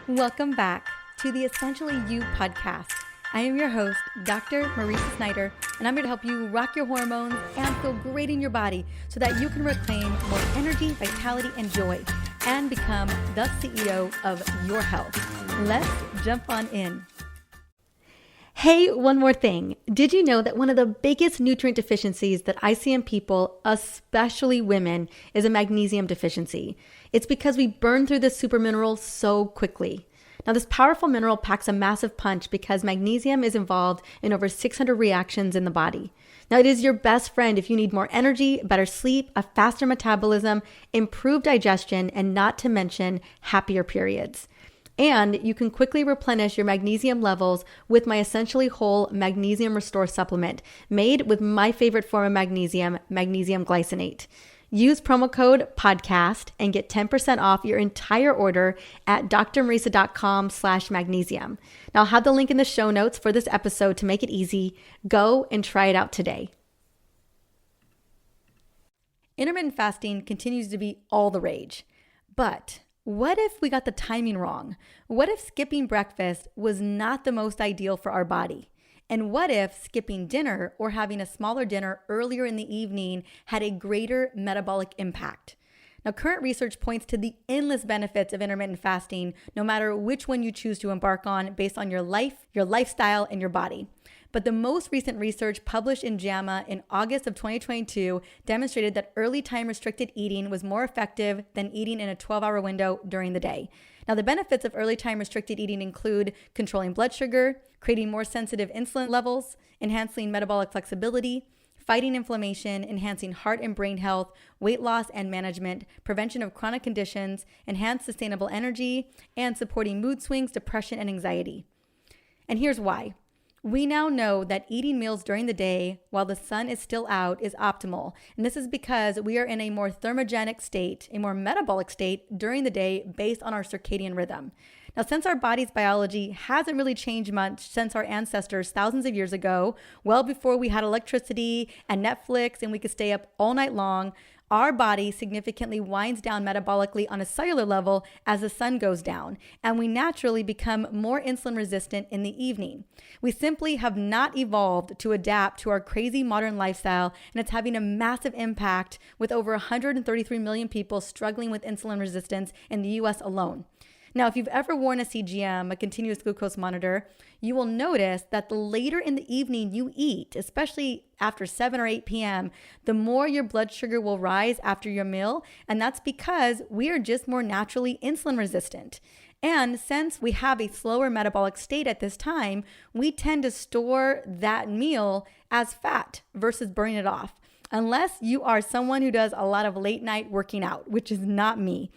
Welcome back to the Essentially You podcast. I am your host, Dr. Marisa Snyder, and I'm here to help you rock your hormones and feel great in your body so that you can reclaim more energy, vitality, and joy and become the CEO of your health. Let's jump on in. Hey, one more thing. Did you know that one of the biggest nutrient deficiencies that I see in people, especially women, is a magnesium deficiency? It's because we burn through this super mineral so quickly. Now, this powerful mineral packs a massive punch because magnesium is involved in over 600 reactions in the body. Now, it is your best friend if you need more energy, better sleep, a faster metabolism, improved digestion, and not to mention happier periods. And you can quickly replenish your magnesium levels with my Essentially Whole Magnesium Restore supplement made with my favorite form of magnesium, magnesium glycinate. Use promo code podcast and get 10% off your entire order at drmarisa.com/magnesium. Now I'll have the link in the show notes for this episode to make it easy. Go and try it out today. Intermittent fasting continues to be all the rage, but what if we got the timing wrong? What if skipping breakfast was not the most ideal for our body? And what if skipping dinner or having a smaller dinner earlier in the evening had a greater metabolic impact? Now, current research points to the endless benefits of intermittent fasting, no matter which one you choose to embark on based on your life, your lifestyle, and your body. But the most recent research published in JAMA in August of 2022 demonstrated that early time restricted eating was more effective than eating in a 12-hour window during the day. Now, the benefits of early time restricted eating include controlling blood sugar, creating more sensitive insulin levels, enhancing metabolic flexibility, fighting inflammation, enhancing heart and brain health, weight loss and management, prevention of chronic conditions, enhanced sustainable energy, and supporting mood swings, depression, and anxiety. And here's why. We now know that eating meals during the day while the sun is still out is optimal. And this is because we are in a more thermogenic state, a more metabolic state during the day based on our circadian rhythm. Now, since our body's biology hasn't really changed much since our ancestors thousands of years ago, well before we had electricity and Netflix and we could stay up all night long, our body significantly winds down metabolically on a cellular level as the sun goes down, and we naturally become more insulin resistant in the evening. We simply have not evolved to adapt to our crazy modern lifestyle, and it's having a massive impact with over 133 million people struggling with insulin resistance in the US alone. Now, if you've ever worn a CGM, a continuous glucose monitor, you will notice that the later in the evening you eat, especially after 7 or 8 p.m., the more your blood sugar will rise after your meal. And that's because we are just more naturally insulin resistant. And since we have a slower metabolic state at this time, we tend to store that meal as fat versus burning it off. Unless you are someone who does a lot of late night working out, which is not me.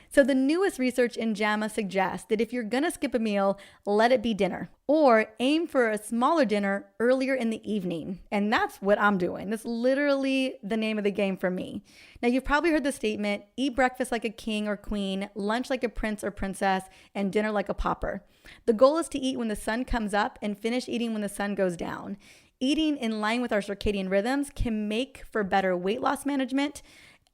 So the newest research in JAMA suggests that if you're going to skip a meal, let it be dinner or aim for a smaller dinner earlier in the evening. And that's what I'm doing. That's literally the name of the game for me. Now, you've probably heard the statement, eat breakfast like a king or queen, lunch like a prince or princess, and dinner like a pauper. The goal is to eat when the sun comes up and finish eating when the sun goes down. Eating in line with our circadian rhythms can make for better weight loss management,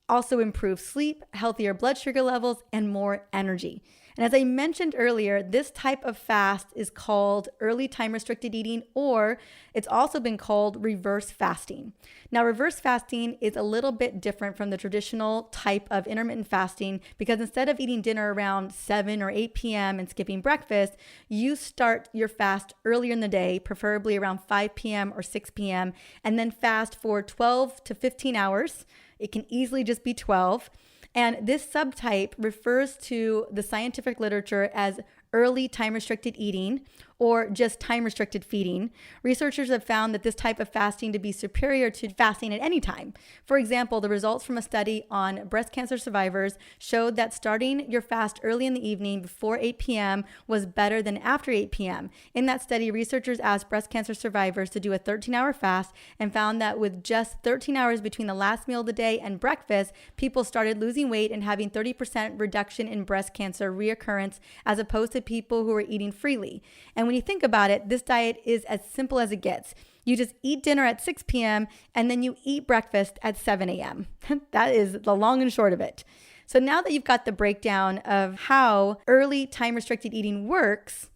also improve sleep, healthier blood sugar levels, and more energy. And as I mentioned earlier, this type of fast is called early time restricted eating, or it's also been called reverse fasting. Now, reverse fasting is a little bit different from the traditional type of intermittent fasting because instead of eating dinner around 7 or 8 p.m. and skipping breakfast, you start your fast earlier in the day, preferably around 5 p.m. or 6 p.m., and then fast for 12 to 15 hours. It can easily just be 12. And this subtype refers to the scientific literature as early time-restricted eating or just time-restricted feeding. Researchers have found that this type of fasting to be superior to fasting at any time. For example, the results from a study on breast cancer survivors showed that starting your fast early in the evening before 8 p.m. was better than after 8 p.m. In that study, researchers asked breast cancer survivors to do a 13-hour fast and found that with just 13 hours between the last meal of the day and breakfast, people started losing weight and having 30% reduction in breast cancer reoccurrence as opposed to people who are eating freely. And when you think about it, this diet is as simple as it gets. You just eat dinner at 6 p.m. and then you eat breakfast at 7 a.m. That is the long and short of it. So now that you've got the breakdown of how early time-restricted eating works,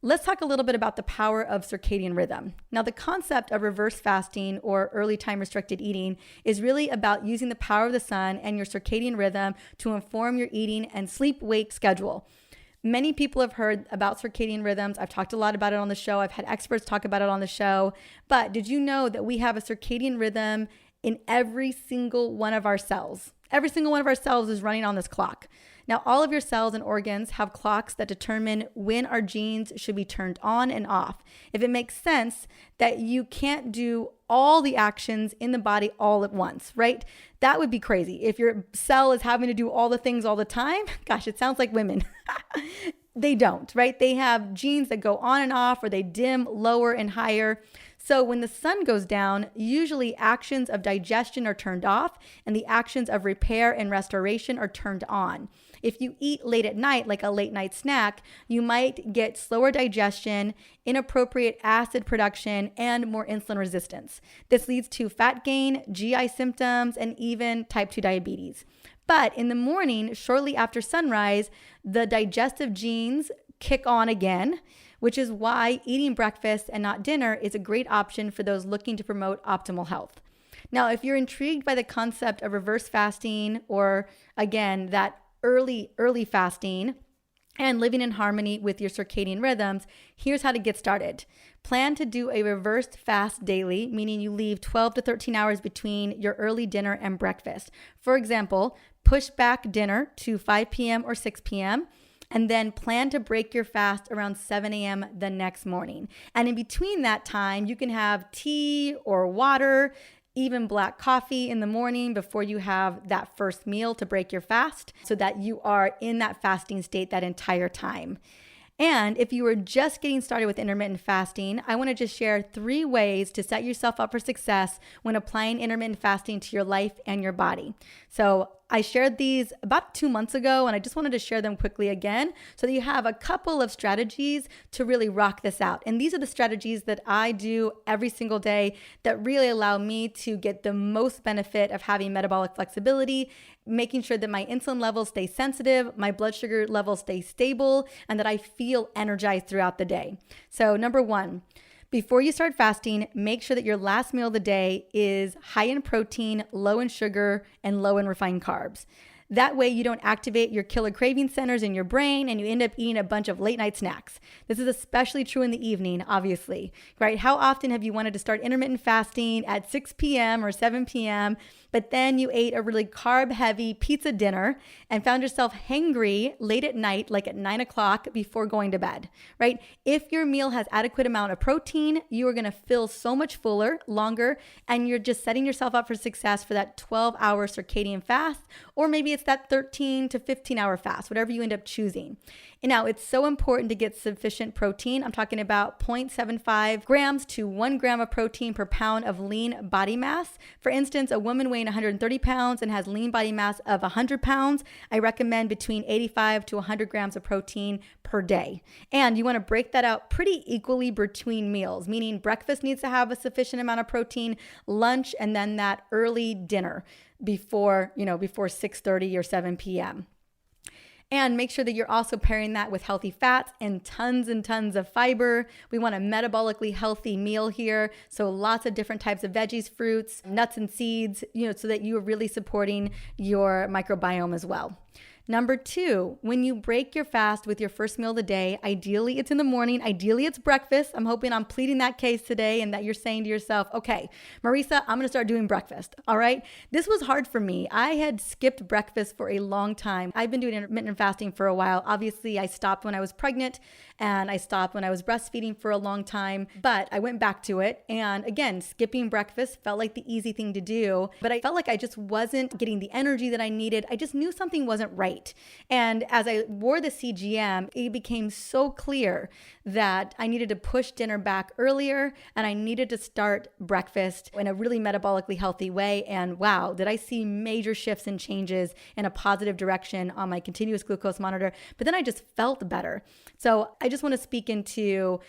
let's talk a little bit about the power of circadian rhythm. Now, the concept of reverse fasting or early time-restricted eating is really about using the power of the sun and your circadian rhythm to inform your eating and sleep-wake schedule. Many people have heard about circadian rhythms. I've talked a lot about it on the show. I've had experts talk about it on the show. But did you know that we have a circadian rhythm in every single one of our cells? Every single one of our cells is running on this clock. Now, all of your cells and organs have clocks that determine when our genes should be turned on and off. If it makes sense that you can't do all the actions in the body all at once, right? That would be crazy. If your cell is having to do all the things all the time, gosh, it sounds like women. They don't, right? They have genes that go on and off, or they dim lower and higher. So when the sun goes down, usually actions of digestion are turned off and the actions of repair and restoration are turned on. If you eat late at night, like a late night snack, you might get slower digestion, inappropriate acid production, and more insulin resistance. This leads to fat gain, GI symptoms, and even type 2 diabetes. But in the morning, shortly after sunrise, the digestive genes kick on again, which is why eating breakfast and not dinner is a great option for those looking to promote optimal health. Now, if you're intrigued by the concept of reverse fasting, or again, that early fasting and living in harmony with your circadian rhythms, here's how to get started. Plan to do a reversed fast daily, meaning you leave 12 to 13 hours between your early dinner and breakfast. For example, push back dinner to 5 p.m. or 6 p.m., and then plan to break your fast around 7 a.m. the next morning. And in between that time, you can have tea or water, even black coffee in the morning before you have that first meal to break your fast, so that you are in that fasting state that entire time. And if you are just getting started with intermittent fasting, I want to just share 3 ways to set yourself up for success when applying intermittent fasting to your life and your body. So I shared these about 2 months ago, and I just wanted to share them quickly again so that you have a couple of strategies to really rock this out. And these are the strategies that I do every single day that really allow me to get the most benefit of having metabolic flexibility, making sure that my insulin levels stay sensitive, my blood sugar levels stay stable, and that I feel energized throughout the day. So number 1, before you start fasting, make sure that your last meal of the day is high in protein, low in sugar, and low in refined carbs. That way you don't activate your killer craving centers in your brain and you end up eating a bunch of late night snacks. This is especially true in the evening, obviously, right? How often have you wanted to start intermittent fasting at 6 p.m. or 7 p.m., but then you ate a really carb-heavy pizza dinner and found yourself hangry late at night, like at 9 o'clock before going to bed, right? If your meal has adequate amount of protein, you are going to feel so much fuller, longer, and you're just setting yourself up for success for that 12-hour circadian fast, or maybe it's that 13 to 15-hour fast, whatever you end up choosing. And now it's so important to get sufficient protein. I'm talking about 0.75 grams to 1 gram of protein per pound of lean body mass. For instance, a woman weighing 130 pounds and has lean body mass of 100 pounds, I recommend between 85 to 100 grams of protein per day. And you want to break that out pretty equally between meals, meaning breakfast needs to have a sufficient amount of protein, lunch, and then that early dinner before 6:30 or 7 p.m. And make sure that you're also pairing that with healthy fats and tons of fiber. We want a metabolically healthy meal here. So lots of different types of veggies, fruits, nuts and seeds, so that you are really supporting your microbiome as well. Number 2, when you break your fast with your first meal of the day, ideally it's in the morning, ideally it's breakfast. I'm hoping I'm pleading that case today and that you're saying to yourself, okay, Marisa, I'm going to start doing breakfast. All right. This was hard for me. I had skipped breakfast for a long time. I've been doing intermittent fasting for a while. Obviously, I stopped when I was pregnant and I stopped when I was breastfeeding for a long time, but I went back to it. And again, skipping breakfast felt like the easy thing to do, but I felt like I just wasn't getting the energy that I needed. I just knew something wasn't right. And as I wore the CGM, it became so clear that I needed to push dinner back earlier and I needed to start breakfast in a really metabolically healthy way. And wow, did I see major shifts and changes in a positive direction on my continuous glucose monitor. But then I just felt better. So I just want to speak into,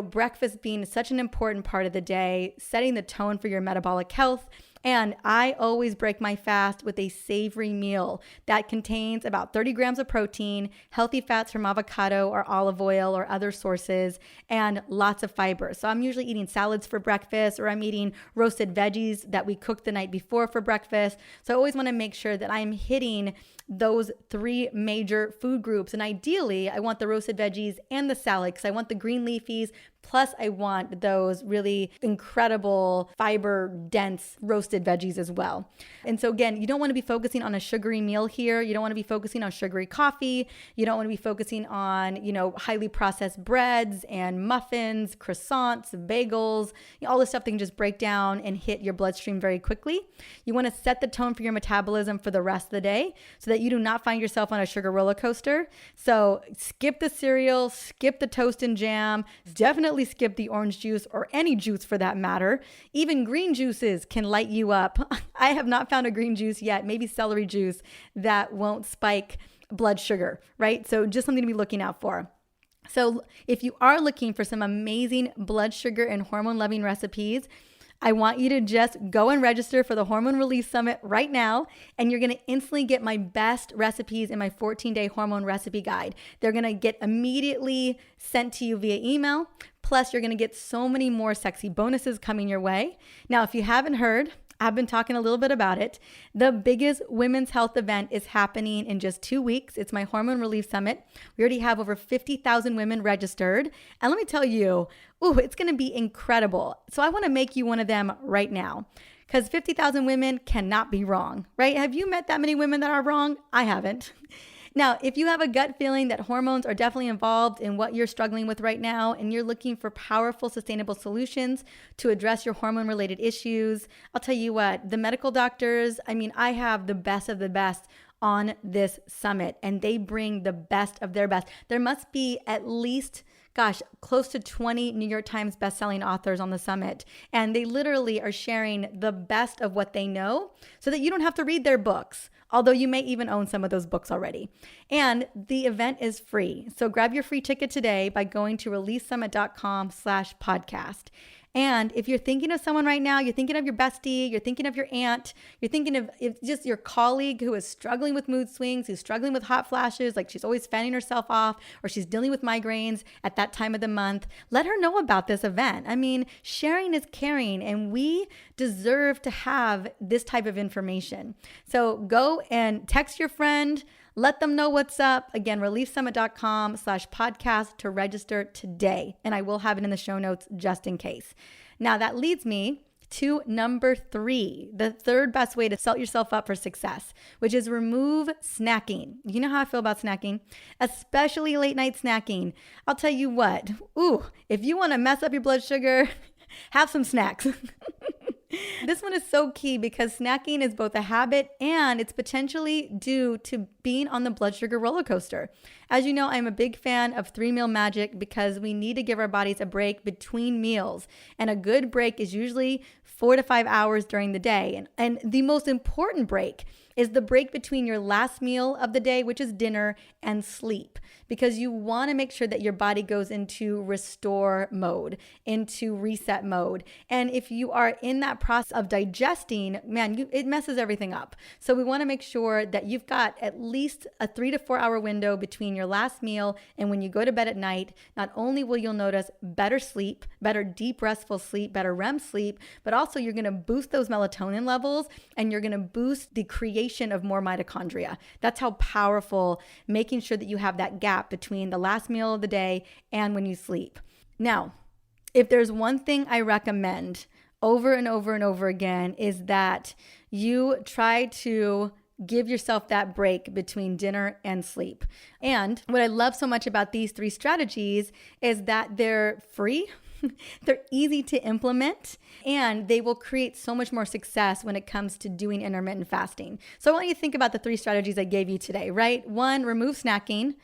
breakfast being such an important part of the day, setting the tone for your metabolic health. And I always break my fast with a savory meal that contains about 30 grams of protein, healthy fats from avocado or olive oil or other sources, and lots of fiber. So I'm usually eating salads for breakfast, or I'm eating roasted veggies that we cooked the night before for breakfast. So I always want to make sure that I'm hitting those three major food groups. And ideally, I want the roasted veggies and the salad because I want the green leafies. Plus, I want those really incredible fiber dense roasted veggies as well. And so again, you don't want to be focusing on a sugary meal here. You don't want to be focusing on sugary coffee. You don't want to be focusing on, highly processed breads and muffins, croissants, bagels, all this stuff that can just break down and hit your bloodstream very quickly. You want to set the tone for your metabolism for the rest of the day so that you do not find yourself on a sugar roller coaster. So skip the cereal, skip the toast and jam, definitely skip the orange juice or any juice for that matter. Even green juices can light you up. I have not found a green juice yet, maybe celery juice, that won't spike blood sugar, right? So just something to be looking out for. So if you are looking for some amazing blood sugar and hormone loving recipes, I want you to just go and register for the Hormone Release Summit right now, and you're going to instantly get my best recipes in my 14-day hormone recipe guide. They're going to get immediately sent to you via email. Plus, you're going to get so many more sexy bonuses coming your way. Now, if you haven't heard, I've been talking a little bit about it. The biggest women's health event is happening in just 2 weeks. It's my Hormone Relief Summit. We already have over 50,000 women registered. And let me tell you, it's going to be incredible. So I want to make you one of them right now, because 50,000 women cannot be wrong, right? Have you met that many women that are wrong? I haven't. Now, if you have a gut feeling that hormones are definitely involved in what you're struggling with right now, and you're looking for powerful, sustainable solutions to address your hormone-related issues, I'll tell you what, the medical doctors, I have the best of the best on this summit, and they bring the best of their best. There must be at least close to 20 New York Times bestselling authors on the summit. And they literally are sharing the best of what they know so that you don't have to read their books, although you may even own some of those books already. And the event is free. So grab your free ticket today by going to releasesummit.com/podcast. And if you're thinking of someone right now, you're thinking of your bestie, you're thinking of your aunt, you're thinking of just your colleague who is struggling with mood swings, who's struggling with hot flashes, like she's always fanning herself off, or she's dealing with migraines at that time of the month, let her know about this event. Sharing is caring, and we deserve to have this type of information. So go and text your friend. Let them know what's up. Again, releasesummit.com/podcast to register today. And I will have it in the show notes just in case. Now that leads me to number 3, the third best way to set yourself up for success, which is remove snacking. You know how I feel about snacking, especially late night snacking. I'll tell you what, if you want to mess up your blood sugar, have some snacks. This one is so key because snacking is both a habit and it's potentially due to being on the blood sugar roller coaster. As you know, I'm a big fan of 3-meal magic because we need to give our bodies a break between meals. And a good break is usually 4 to 5 hours during the day. And the most important break is the break between your last meal of the day, which is dinner, and sleep, because you want to make sure that your body goes into restore mode, into reset mode. And if you are in that process of digesting, it messes everything up. So we want to make sure that you've got at least a 3 to 4 hour window between your last meal and when you go to bed at night. Not only will you notice better sleep, better deep restful sleep, better REM sleep, but also you're going to boost those melatonin levels and you're going to boost the creation of more mitochondria. That's how powerful making sure that you have that gap between the last meal of the day and when you sleep. Now, if there's one thing I recommend over and over and over again is that you try to give yourself that break between dinner and sleep. And what I love so much about these 3 strategies is that they're free. They're easy to implement, and they will create so much more success when it comes to doing intermittent fasting. So I want you to think about the 3 strategies I gave you today, right? 1, remove snacking.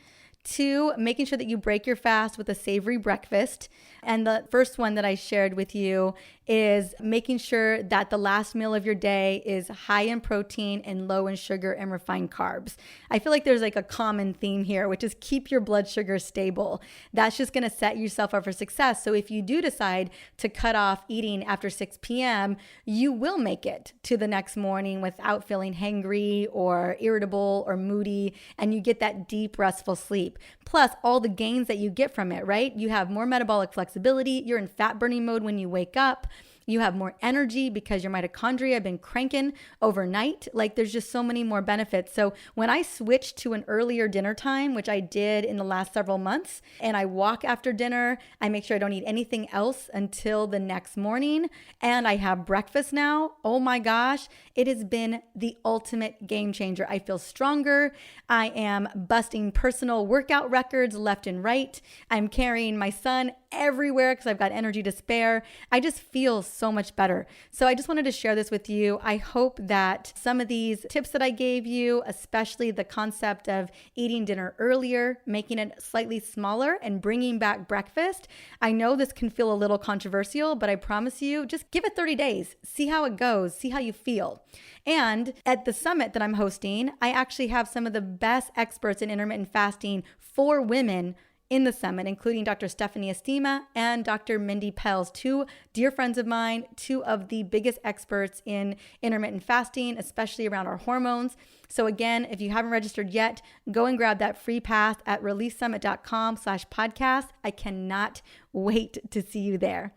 2, making sure that you break your fast with a savory breakfast. And the first one that I shared with you is making sure that the last meal of your day is high in protein and low in sugar and refined carbs. I feel like there's like a common theme here, which is keep your blood sugar stable. That's just going to set yourself up for success. So if you do decide to cut off eating after 6 p.m., you will make it to the next morning without feeling hangry or irritable or moody, and you get that deep, restful sleep. Plus all the gains that you get from it, right? You have more metabolic flexibility. You're in fat burning mode when you wake up. You have more energy because your mitochondria have been cranking overnight. Like there's just so many more benefits. So when I switched to an earlier dinner time, which I did in the last several months, and I walk after dinner, I make sure I don't eat anything else until the next morning, and I have breakfast now. Oh my gosh, it has been the ultimate game changer. I feel stronger. I am busting personal workout records left and right. I'm carrying my son everywhere because I've got energy to spare. I just feel so much better. So I just wanted to share this with you. I hope that some of these tips that I gave you, especially the concept of eating dinner earlier, making it slightly smaller, and bringing back breakfast. I know this can feel a little controversial, but I promise you, just give it 30 days. See how it goes. See how you feel. And at the summit that I'm hosting, I actually have some of the best experts in intermittent fasting for women in the summit, including Dr. Stephanie Estima and Dr. Mindy Pels, 2 dear friends of mine, 2 of the biggest experts in intermittent fasting, especially around our hormones. So again, if you haven't registered yet, go and grab that free pass at releasesummit.com/podcast. I cannot wait to see you there.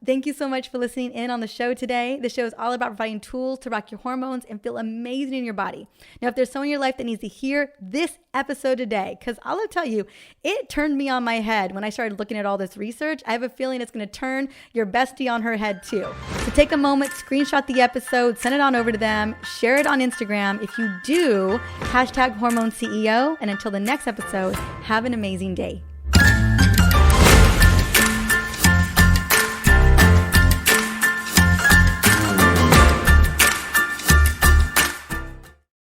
Thank you so much for listening in on the show today. The show is all about providing tools to rock your hormones and feel amazing in your body. Now, if there's someone in your life that needs to hear this episode today, because I'll tell you, it turned me on my head when I started looking at all this research. I have a feeling it's going to turn your bestie on her head too. So take a moment, screenshot the episode, send it on over to them, share it on Instagram. If you do, #HormoneCEO. And until the next episode, have an amazing day.